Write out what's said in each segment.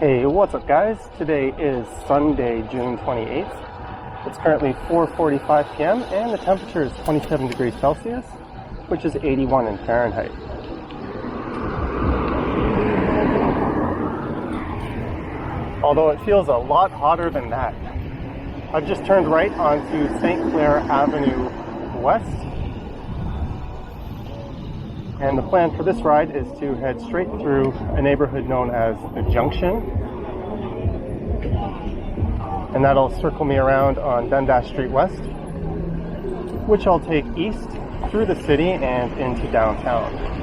Hey, what's up guys? Today is Sunday, June 28th. It's currently 4:45 p.m. and the temperature is 27 degrees Celsius, which is 81 in Fahrenheit. Although it feels a lot hotter than that. I've just turned right onto St. Clair Avenue West. And the plan for this ride is to head straight through a neighborhood known as the Junction. And that'll circle me around on Dundas Street West, which I'll take east through the city and into downtown.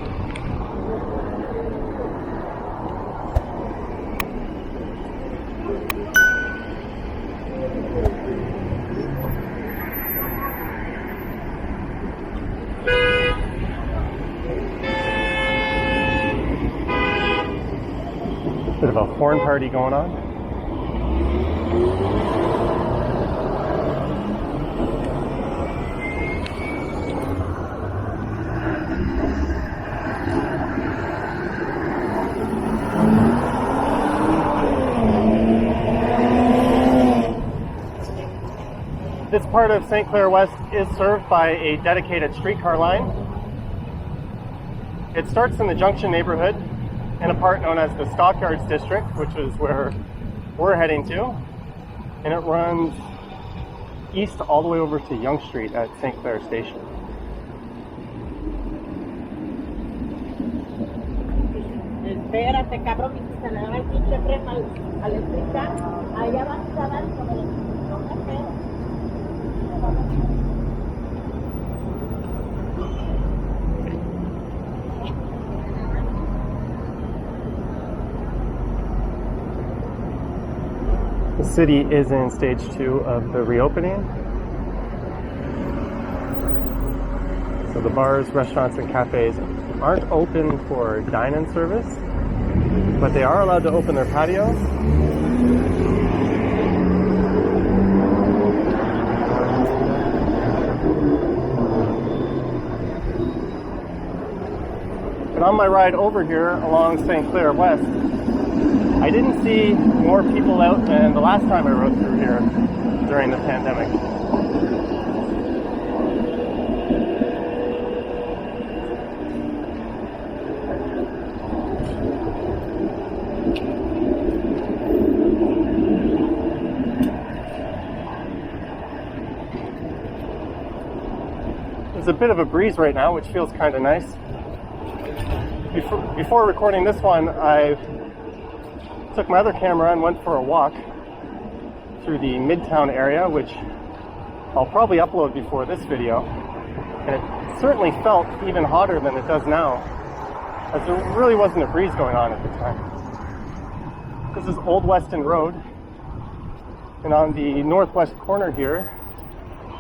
Bit of a horn party going on. This part of St. Clair West is served by a dedicated streetcar line. It starts in the Junction Neighbourhood in a part known as the Stockyards District, which is where we're heading to. And it runs east all the way over to Yonge Street at St. Clair Station. Espérate, cabrón, y se le da el pinche freno al estrictar, allá vas a dar como no The city is in stage 2 of the reopening. So the bars, restaurants, and cafes aren't open for dine-in service, but they are allowed to open their patios. But on my ride over here along St. Clair West, I didn't see more people out than the last time I rode through here during the pandemic. There's a bit of a breeze right now, which feels kind of nice. Before recording this one, I took my other camera and went for a walk through the Midtown area, which I'll probably upload before this video. And it certainly felt even hotter than it does now, as there really wasn't a breeze going on at the time. This is Old Weston Road, and on the northwest corner here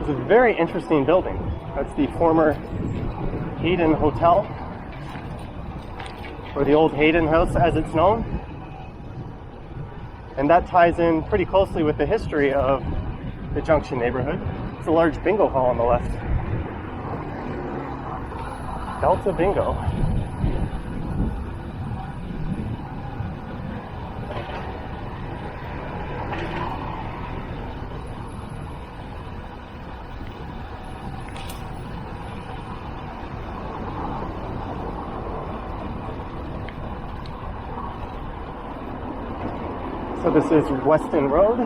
is a very interesting building. That's the former Hayden Hotel, or the old Hayden House as it's known. And that ties in pretty closely with the history of the Junction neighborhood. It's a large bingo hall on the left. Delta Bingo. So this is Weston Road.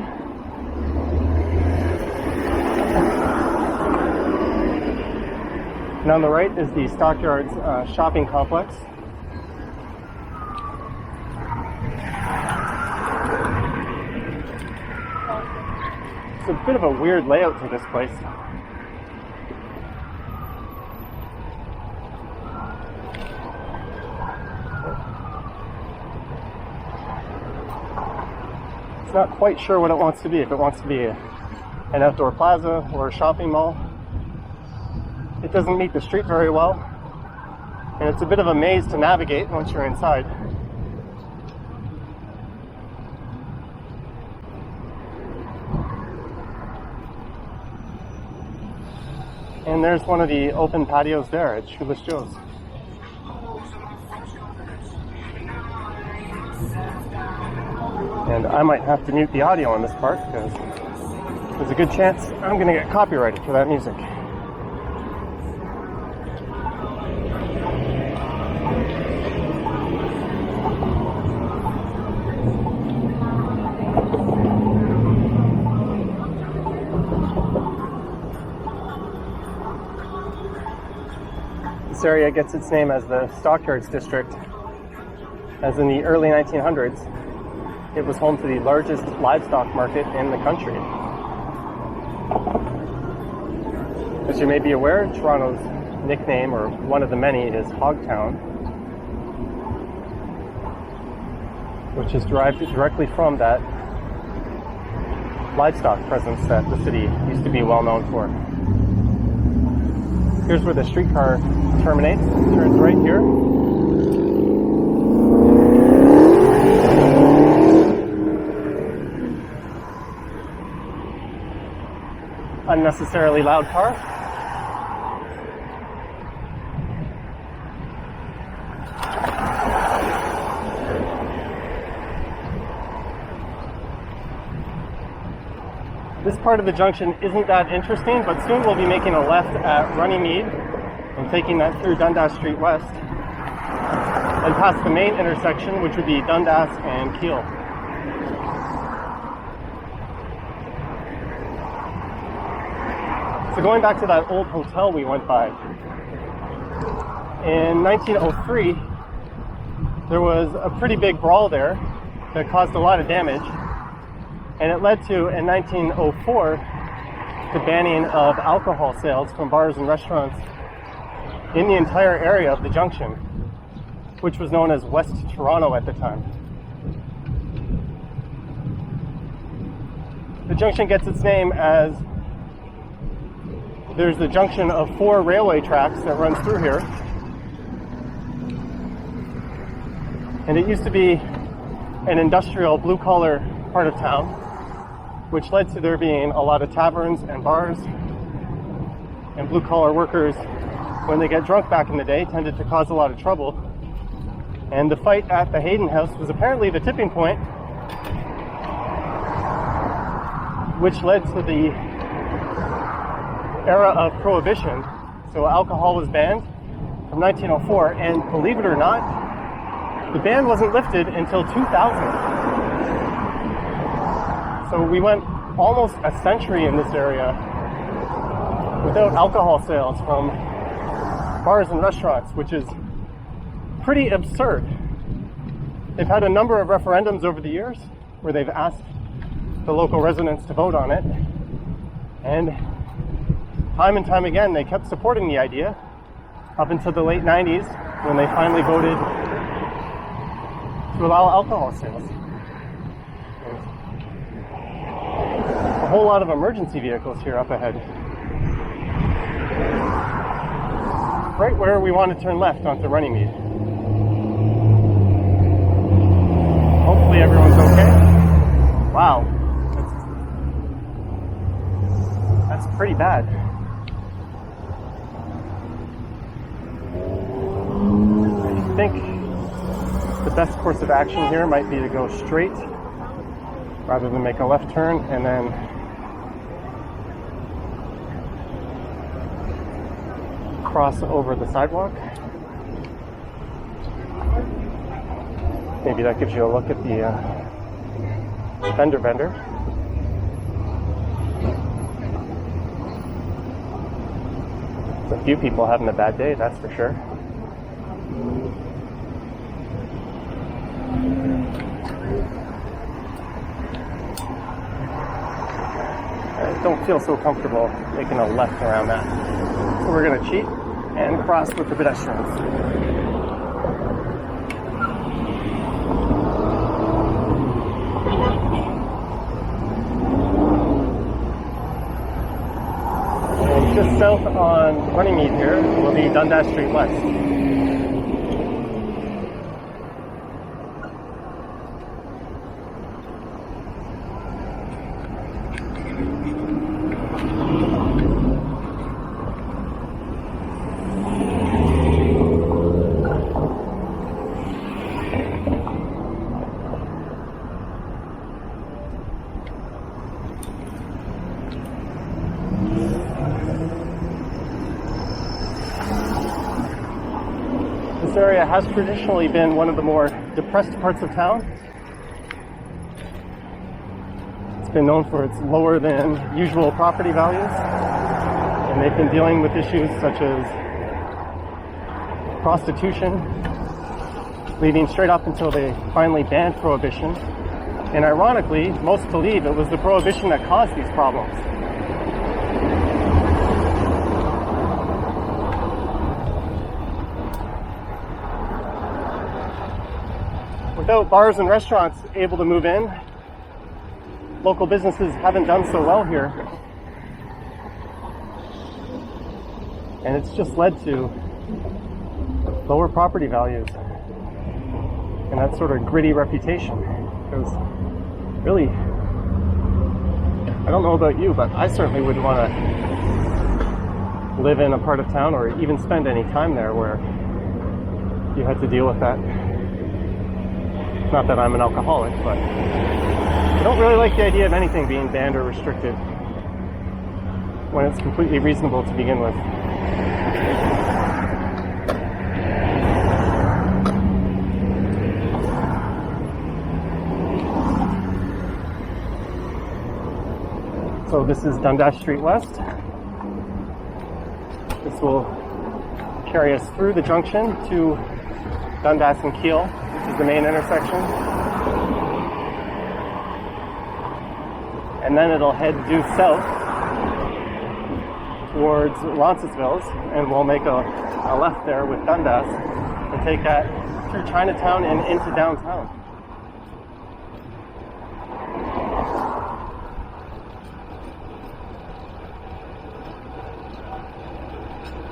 And on the right is the Stockyards shopping complex. It's a bit of a weird layout to this place. Not quite sure what it wants to be, if it wants to be an outdoor plaza or a shopping mall. It doesn't meet the street very well, and it's a bit of a maze to navigate once you're inside. And there's one of the open patios there at Shoeless Joe's. And I might have to mute the audio on this part because there's a good chance I'm going to get copyrighted for that music. This area gets its name as the Stockyards District, as in the early 1900s, it was home to the largest livestock market in the country. As you may be aware, Toronto's nickname, or one of the many, is Hogtown, which is derived directly from that livestock presence that the city used to be well known for. Here's where the streetcar terminates. It turns right here. Unnecessarily loud car. This part of the junction isn't that interesting, but soon we'll be making a left at Runnymede and taking that through Dundas Street West and past the main intersection, which would be Dundas and Keele. So going back to that old hotel we went by, in 1903 there was a pretty big brawl there that caused a lot of damage. And it led to, in 1904, the banning of alcohol sales from bars and restaurants in the entire area of the junction, which was known as West Toronto at the time. The junction gets its name as there's a junction of 4 railway tracks that runs through here. And it used to be an industrial blue-collar part of town, which led to there being a lot of taverns and bars, and blue-collar workers, when they get drunk back in the day, tended to cause a lot of trouble. And the fight at the Hayden House was apparently the tipping point, which led to the era of Prohibition. So alcohol was banned from 1904, and believe it or not, the ban wasn't lifted until 2000. So we went almost a century in this area without alcohol sales from bars and restaurants, which is pretty absurd. They've had a number of referendums over the years where they've asked the local residents to vote on it, and time and time again they kept supporting the idea up until the late 90s when they finally voted to allow alcohol sales. A whole lot of emergency vehicles here up ahead. Right where we want to turn left onto Runnymede. Hopefully everyone's okay. Wow. That's pretty bad. I think the best course of action here might be to go straight rather than make a left turn and then cross over the sidewalk. Maybe that gives you a look at the fender bender. There's a few people having a bad day, that's for sure. I don't feel so comfortable making a left around that. So we're going to cheat and cross with the pedestrians. And just south on Runnymede here will be Dundas Street West. This area has traditionally been one of the more depressed parts of town. It's been known for its lower than usual property values, and they've been dealing with issues such as prostitution, leading straight up until they finally banned prohibition. And ironically, most believe it was the prohibition that caused these problems. Without bars and restaurants able to move in, local businesses haven't done so well here. And it's just led to lower property values and that sort of gritty reputation. Because really, I don't know about you, but I certainly wouldn't want to live in a part of town or even spend any time there where you had to deal with that. Not that I'm an alcoholic, but I don't really like the idea of anything being banned or restricted when it's completely reasonable to begin with. So this is Dundas Street West. This will carry us through the junction to Dundas and Keele, which is the main intersection. And then it'll head due south towards Roncesvalles, and we'll make a left there with Dundas and take that through Chinatown and into downtown.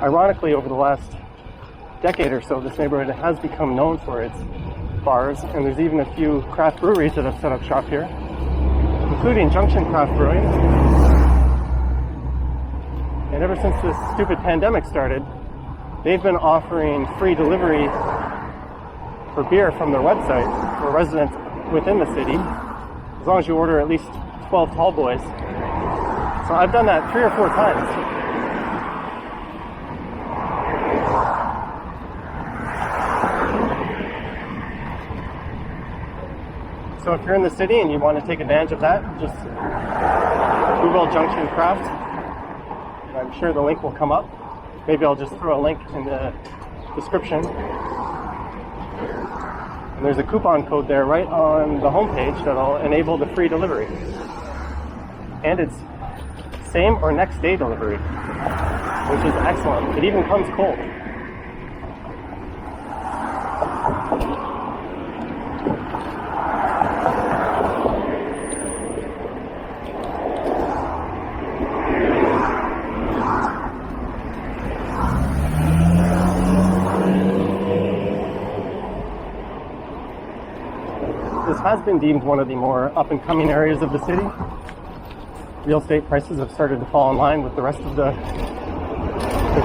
Ironically, over the last decade or so, this neighborhood has become known for its bars, and there's even a few craft breweries that have set up shop here, including Junction Craft Brewing. And ever since this stupid pandemic started, they've been offering free delivery for beer from their website for residents within the city, as long as you order at least 12 tall boys. So I've done that 3 or 4 times. So if you're in the city and you want to take advantage of that, just Google Junction Craft. And I'm sure the link will come up. Maybe I'll just throw a link in the description. And there's a coupon code there right on the homepage that'll enable the free delivery. And it's same or next day delivery, which is excellent. It even comes cold. This has been deemed one of the more up-and-coming areas of the city. Real estate prices have started to fall in line with the rest of the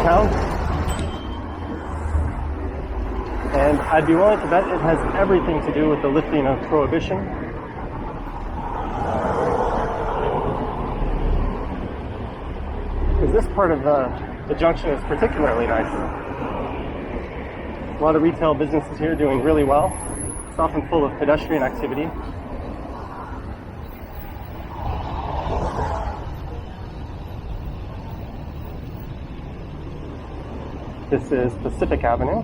town. And I'd be willing to bet it has everything to do with the lifting of prohibition. Because this part of the junction is particularly nice. A lot of retail businesses here doing really well. It's often full of pedestrian activity. This is Pacific Avenue.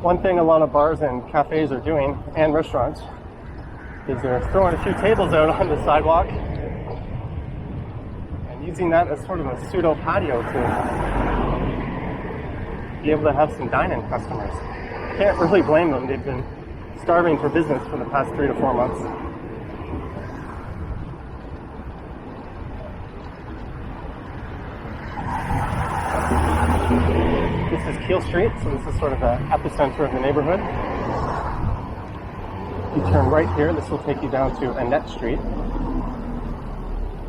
One thing a lot of bars and cafes are doing, and restaurants, is they're throwing a few tables out on the sidewalk and using that as sort of a pseudo patio to be able to have some dine-in customers. Can't really blame them. They've been starving for business for the past 3 to 4 months. Peel Street, so this is sort of the epicenter of the neighborhood. If you turn right here, this will take you down to Annette Street,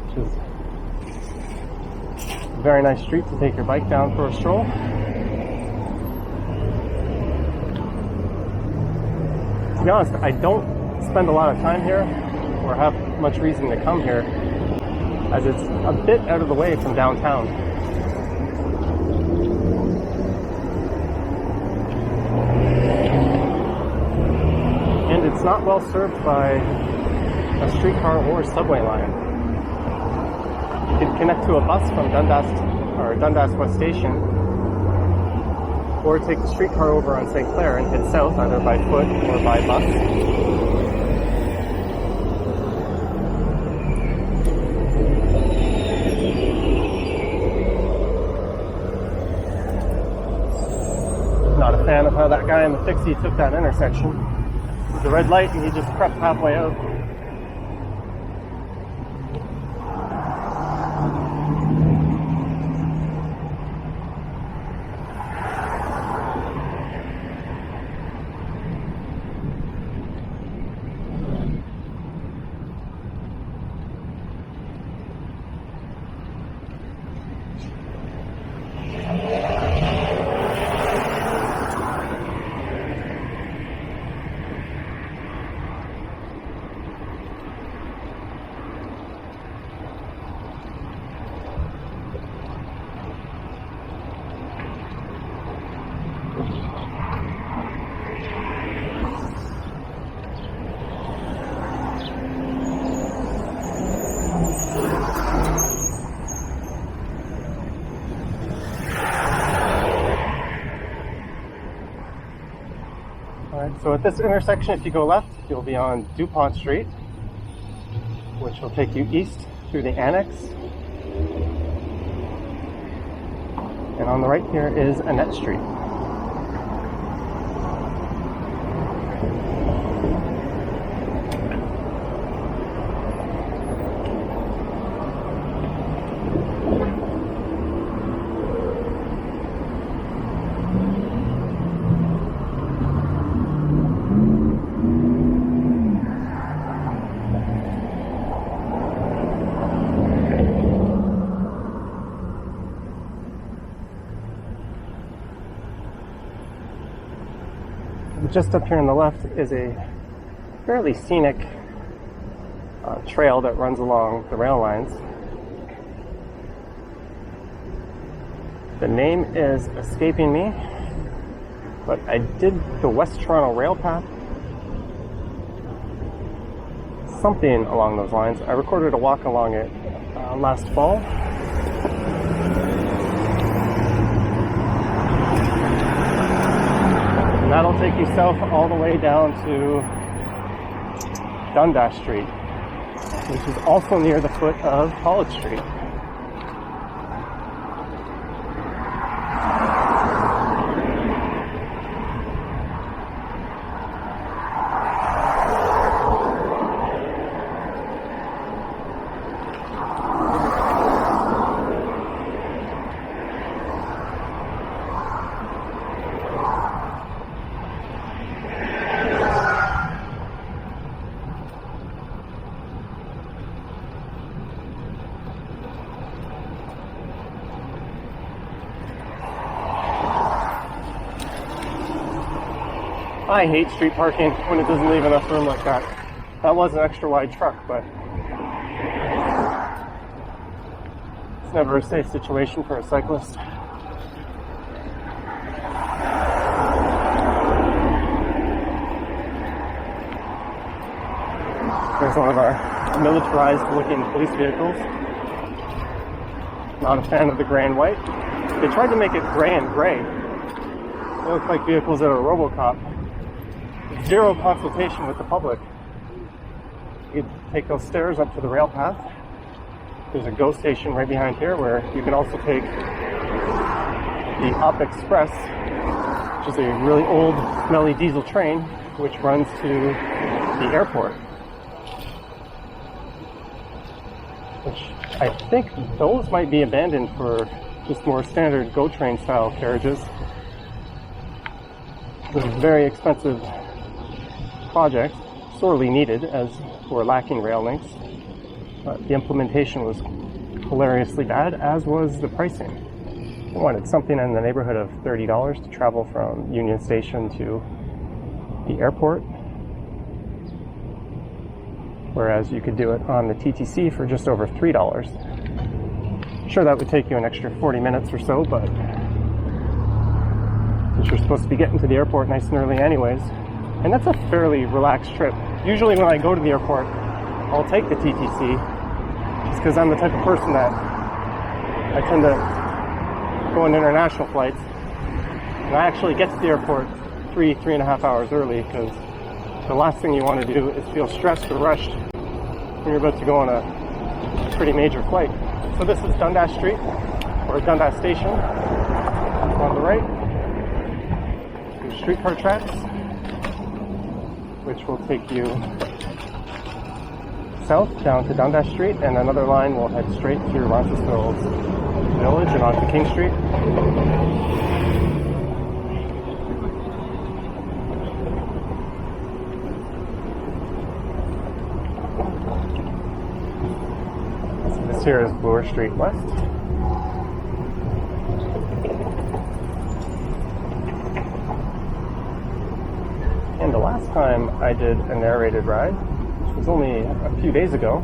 which is a very nice street to take your bike down for a stroll. To be honest, I don't spend a lot of time here or have much reason to come here, as it's a bit out of the way from downtown. And it's not well served by a streetcar or subway line. You can connect to a bus from Dundas West Station, or take the streetcar over on St. Clair and head south either by foot or by bus. Not a fan of how that guy in the fixie took that intersection. It was a red light and he just crept halfway out. So at this intersection, if you go left, you'll be on DuPont Street, which will take you east through the Annex. And on the right here is Annette Street. Just up here on the left is a fairly scenic trail that runs along the rail lines. The name is escaping me, but I did the West Toronto Rail Path, something along those lines. I recorded a walk along it last fall. And that'll take you south all the way down to Dundas Street, which is also near the foot of College Street. I hate street parking when it doesn't leave enough room like that. That was an extra wide truck, but it's never a safe situation for a cyclist. There's one of our militarized looking police vehicles. Not a fan of the gray and white. They tried to make it gray and gray. They look like vehicles that are RoboCop. Zero consultation with the public. You can take those stairs up to the rail path. There's a GO station right behind here where you can also take the Up Express, which is a really old, smelly diesel train, which runs to the airport. Which I think those might be abandoned for just more standard GO train style carriages. It was a very expensive project, sorely needed as we're lacking rail links. But the implementation was hilariously bad, as was the pricing. I wanted something in the neighborhood of $30 to travel from Union Station to the airport, whereas you could do it on the TTC for just over $3. Sure, that would take you an extra 40 minutes or so, but since you're supposed to be getting to the airport nice and early anyways, and that's a fairly relaxed trip. Usually when I go to the airport, I'll take the TTC, just because I'm the type of person that I tend to go on international flights, and I actually get to the airport 3.5 hours early, because the last thing you want to do is feel stressed or rushed when you're about to go on a pretty major flight. So this is Dundas Street, or Dundas Station, on the right. There's streetcar tracks, which will take you south down to Dundas Street, and another line will head straight through Roncesvalles Village and onto King Street. So this here is Dundas Street West. And the last time I did a narrated ride, which was only a few days ago,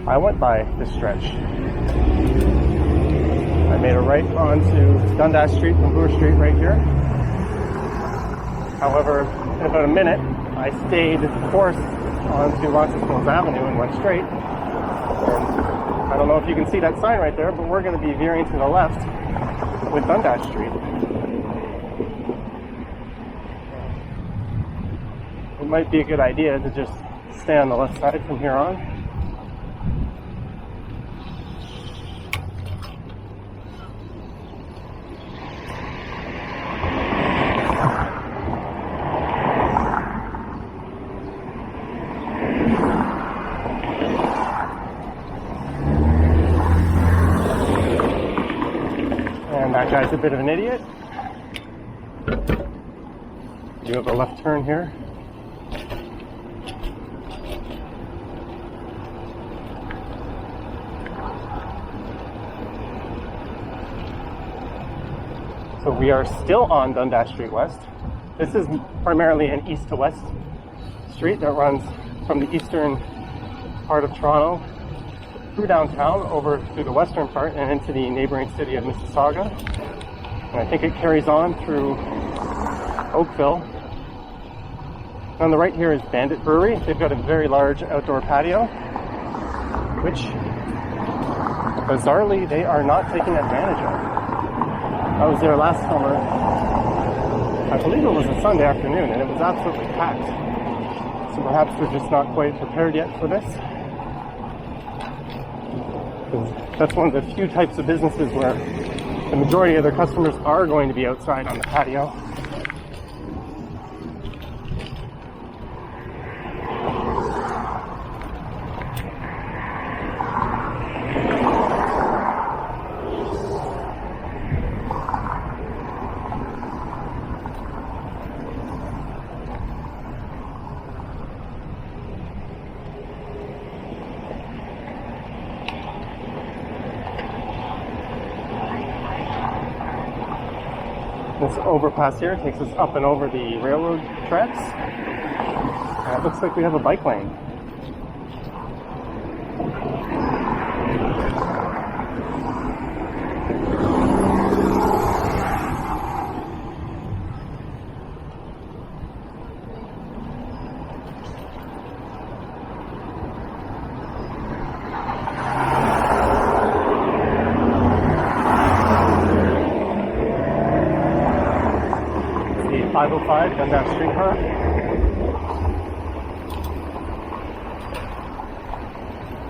I went by this stretch. I made a right onto Dundas Street from Bloor Street right here. However, in about a minute, I stayed course onto Roncesvalles Avenue and went straight. And I don't know if you can see that sign right there, but we're going to be veering to the left with Dundas Street. It might be a good idea to just stay on the left side from here on. And that guy's a bit of an idiot. You have a left turn here. So we are still on Dundas Street West. This is primarily an east to west street that runs from the eastern part of Toronto through downtown over to the western part and into the neighboring city of Mississauga. And I think it carries on through Oakville. On the right here is Bandit Brewery. They've got a very large outdoor patio, which bizarrely they are not taking advantage of. I was there last summer, I believe it was a Sunday afternoon, and it was absolutely packed. So perhaps they're just not quite prepared yet for this. That's one of the few types of businesses where the majority of their customers are going to be outside on the patio. This overpass here takes us up and over the railroad tracks. And it looks like we have a bike lane. The 505 Dundas streetcar.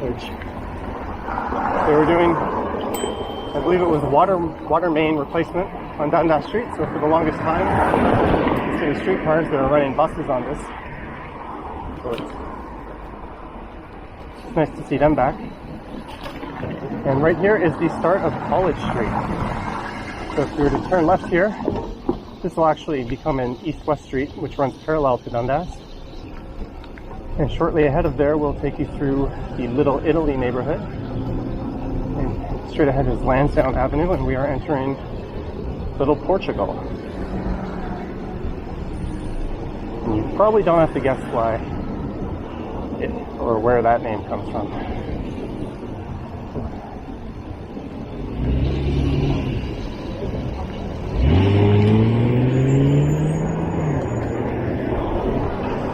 Which they were doing, I believe it was water main replacement on Dundas Street. So for the longest time, instead of streetcars, they were running buses on this. So it's nice to see them back. And right here is the start of College Street. So if you were to turn left here, This will actually become an east-west street, which runs parallel to Dundas. And shortly ahead of there, we'll take you through the Little Italy neighborhood. And straight ahead is Lansdowne Avenue, and we are entering Little Portugal. And you probably don't have to guess why or where that name comes from.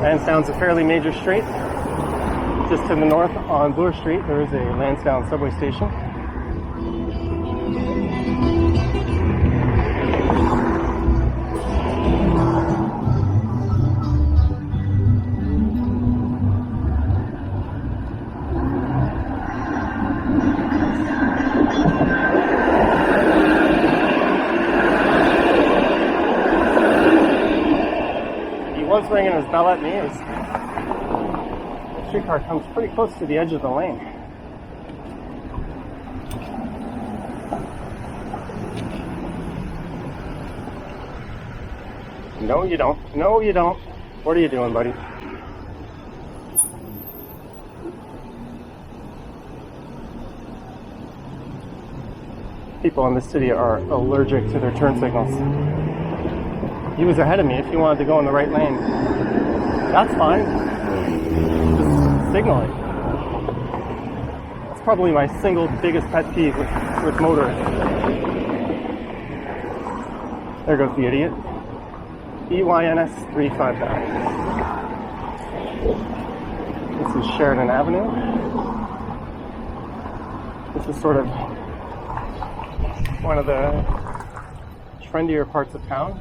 Lansdowne's a fairly major street. Just to the north on Bloor Street, there is a Lansdowne subway station. Ringing his bell at me as the streetcar comes pretty close to the edge of the lane. No, you don't. No, you don't. What are you doing, buddy? People in this city are allergic to their turn signals. He was ahead of me. If he wanted to go in the right lane, that's fine. Just signal it. That's probably my single biggest pet peeve with motorists. There goes the idiot. EYNS 359. This is Sheridan Avenue. This is sort of one of the trendier parts of town.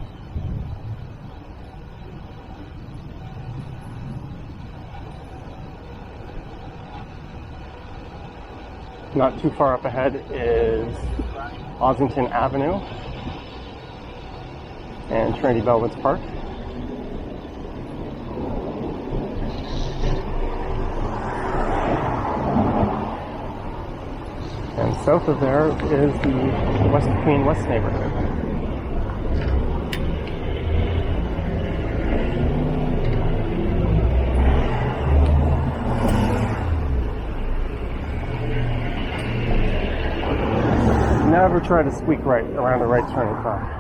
Not too far up ahead is Ossington Avenue and Trinity Bellwoods Park. And south of there is the West Queen West neighborhood. Never try to squeak right around a right turning car.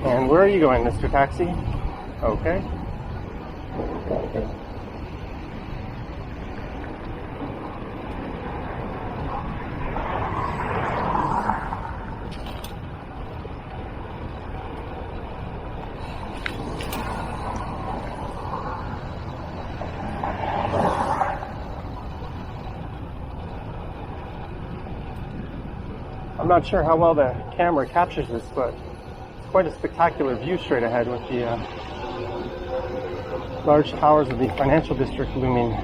And where are you going, Mr. Taxi? Okay. I'm not sure how well the camera captures this, but quite a spectacular view straight ahead with the large towers of the financial district looming.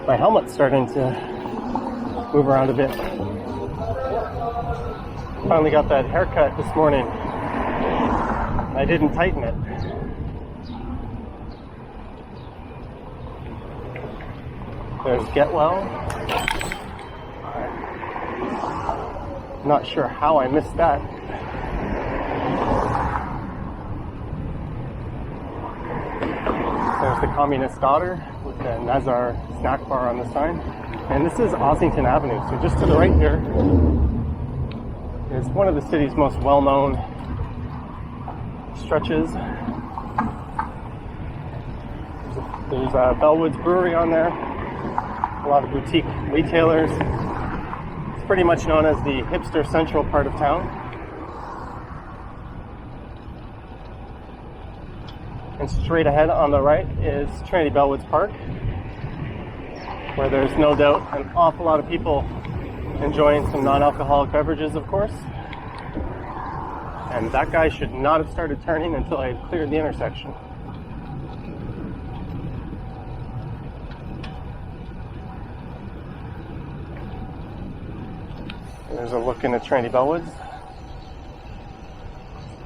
My helmet's starting to move around a bit. Finally got that haircut this morning. I didn't tighten it. There's Getwell. I'm not sure how I missed that. There's the Communist Daughter with the Nazar snack bar on the sign. And this is Ossington Avenue. So just to the right here is one of the city's most well-known stretches. There's Bellwood's Brewery on there. A lot of boutique retailers. It's pretty much known as the hipster central part of town. And straight ahead on the right is Trinity Bellwoods Park, where there's no doubt an awful lot of people enjoying some non-alcoholic beverages, of course. And that guy should not have started turning until I had cleared the intersection. There's a look into Trinity Bellwoods.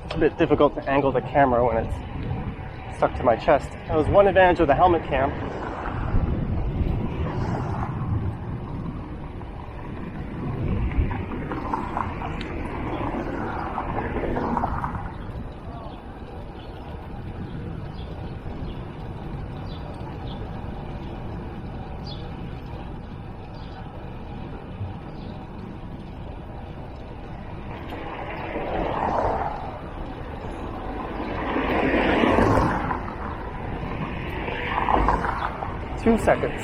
It's a bit difficult to angle the camera when it's stuck to my chest. That was one advantage of the helmet cam. Two seconds.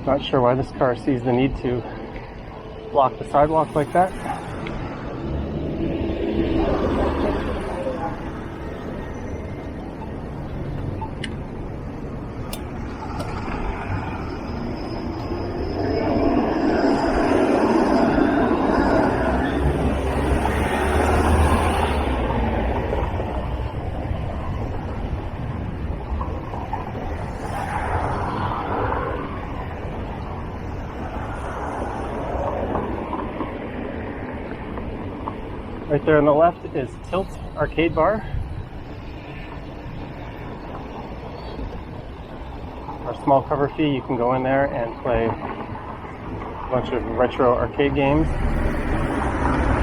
Not sure why this car sees the need to block the sidewalk like that. Right there on the left is Tilt Arcade Bar. For a small cover fee, you can go in there and play a bunch of retro arcade games,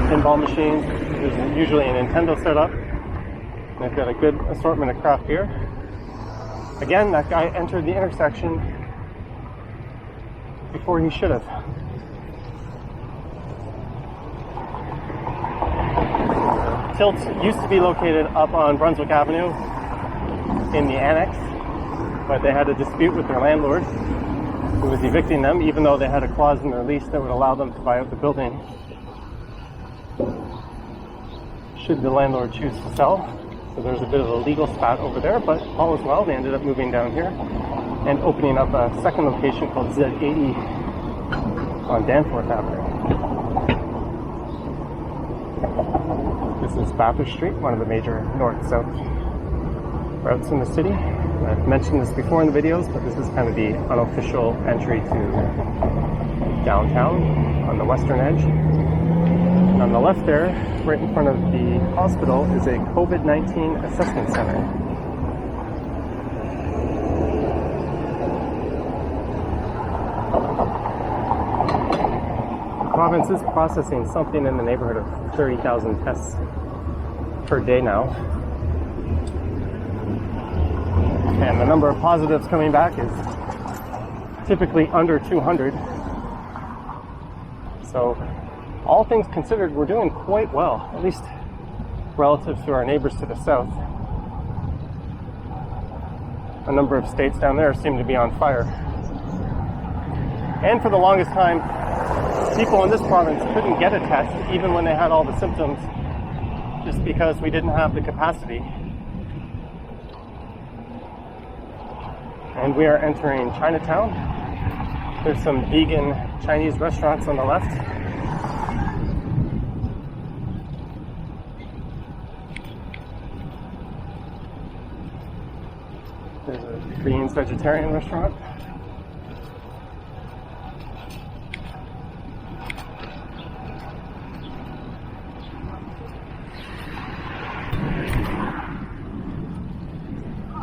pinball machines. There's usually a Nintendo setup. They've got a good assortment of craft beer. Again, that guy entered the intersection before he should have. Tilt used to be located up on Brunswick Avenue in the annex, but they had a dispute with their landlord who was evicting them, even though they had a clause in their lease that would allow them to buy out the building should the landlord choose to sell. So there's a bit of a legal spat over there, but all is well. They ended up moving down here and opening up a second location called Z80 on Danforth Avenue. This is Bathurst Street, one of the major north-south routes in the city. I've mentioned this before in the videos, but this is kind of the unofficial entry to downtown on the western edge. And on the left there, right in front of the hospital, is a COVID-19 assessment center. The province is processing something in the neighborhood of 30,000 tests per day now. And the number of positives coming back is typically under 200. So, all things considered, we're doing quite well, at least relative to our neighbors to the south. A number of states down there seem to be on fire. And for the longest time, people in this province couldn't get a test even when they had all the symptoms, just because we didn't have the capacity And we are entering Chinatown. There's some vegan Chinese restaurants on the left. There's a Korean vegetarian restaurant.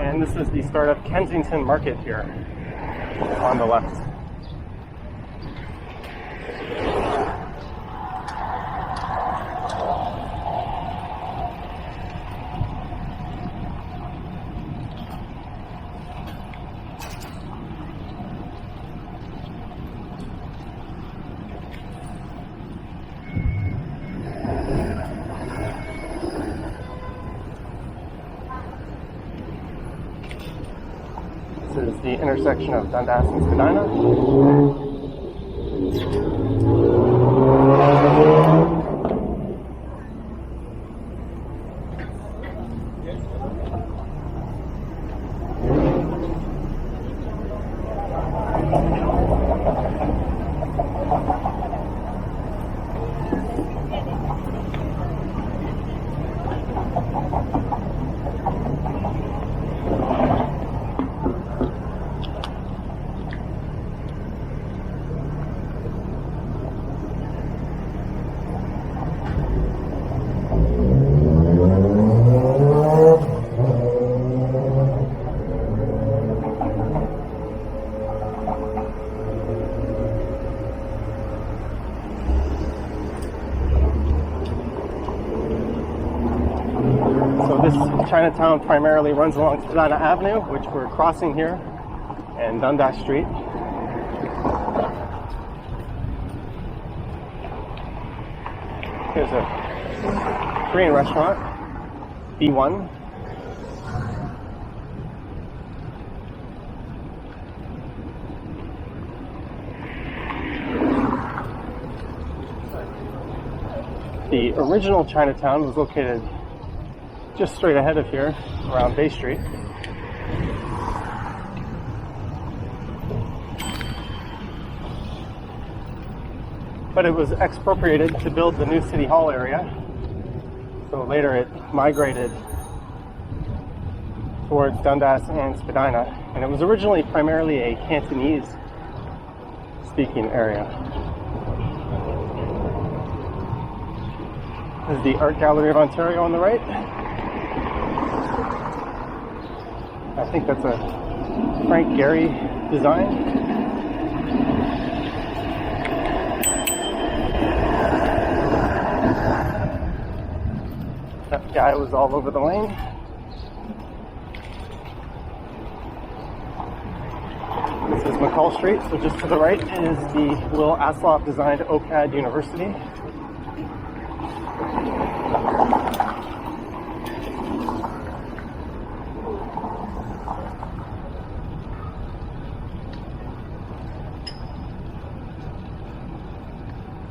And this is the start of Kensington Market here on the left. This is the intersection of Dundas and Spadina. So this Chinatown primarily runs along Spadina Avenue, which we're crossing here, and Dundas Street. Here's a Korean restaurant, B1. The original Chinatown was located just straight ahead of here, around Bay Street. But it was expropriated to build the new City Hall area. So later it migrated towards Dundas and Spadina. And it was originally primarily a Cantonese speaking area. This is the Art Gallery of Ontario on the right. I think that's a Frank Gehry design. That guy was all over the lane. This is McCall Street, so just to the right is the Will Aslop designed OCAD University.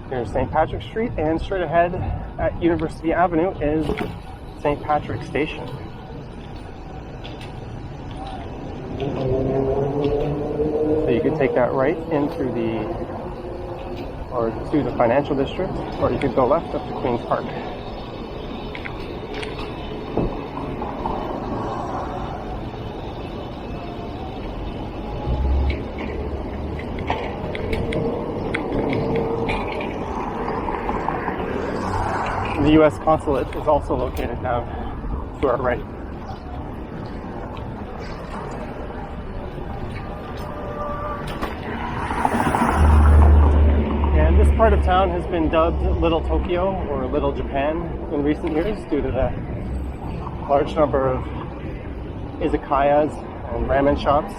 Here's St. Patrick Street, and straight ahead at University Avenue is St. Patrick Station. So you could take that right in through to the financial district, or you could go left up to Queen's Park. The U.S. consulate is also located down to our right. And this part of town has been dubbed Little Tokyo or Little Japan in recent years due to the large number of izakayas and ramen shops.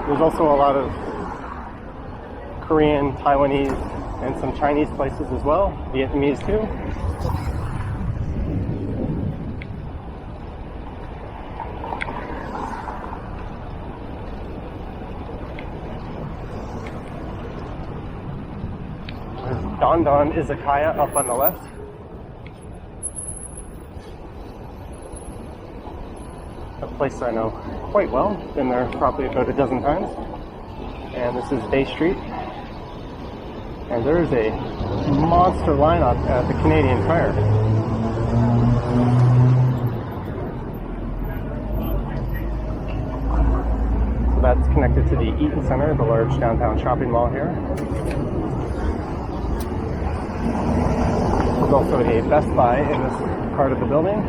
There's also a lot of Korean, Taiwanese, and some Chinese places as well, Vietnamese too. There's Don Don Izakaya up on the left. A place I know quite well. Been there probably about a dozen times. And this is Bay Street. And there's a monster lineup at the Canadian Tire. So that's connected to the Eaton Centre, the large downtown shopping mall here. There's also a Best Buy in this part of the building.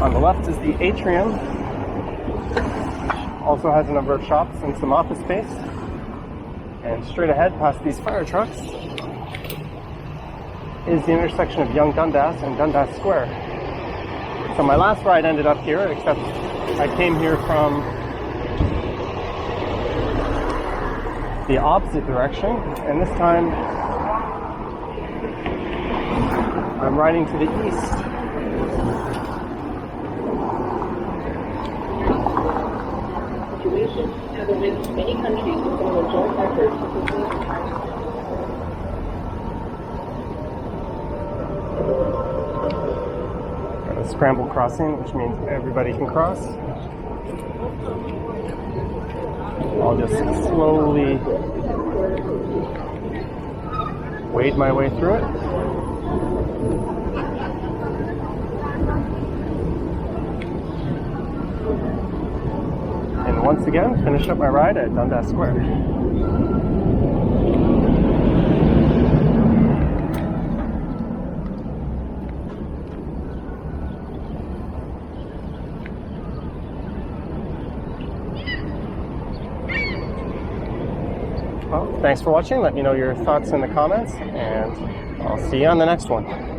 On the left is the atrium. Also has a number of shops and some office space. And straight ahead, past these fire trucks, is the intersection of Young Dundas and Dundas Square. So my last ride ended up here, except I came here from the opposite direction, and this time I'm riding to the east. Many countries with some joint efforts to Got a scramble crossing, which means everybody can cross. I'll just slowly wade my way through it. And once again, finish up my ride at Dundas Square. Well, thanks for watching. Let me know your thoughts in the comments, and I'll see you on the next one.